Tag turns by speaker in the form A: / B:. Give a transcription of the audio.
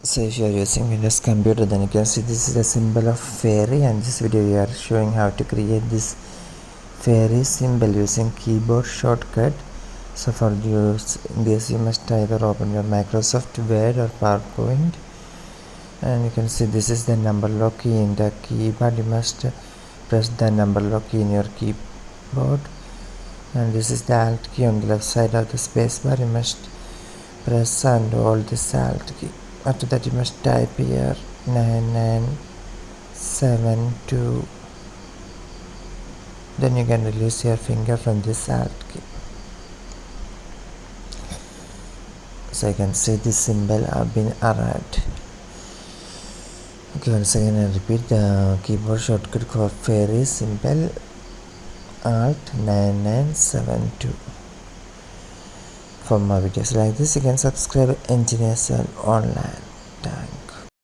A: So if you are using Windows computer, then you can see this is the symbol of Ferry, and this video we are showing how to create this Ferry symbol using keyboard shortcut. So for this you must either open your Microsoft Word or PowerPoint, and you can see this is the number lock key in the keyboard. You must press the number lock key in your keyboard, and this is the Alt key on the left side of the spacebar. You must press and hold this Alt key. After that you must type here 9972. Then you can release your finger from this Alt key. So you can see this symbol have been arrived. Okay, once again I repeat the keyboard shortcut for Ferry symbol Alt 9972. For more videos like this, you can subscribe Engineers Online.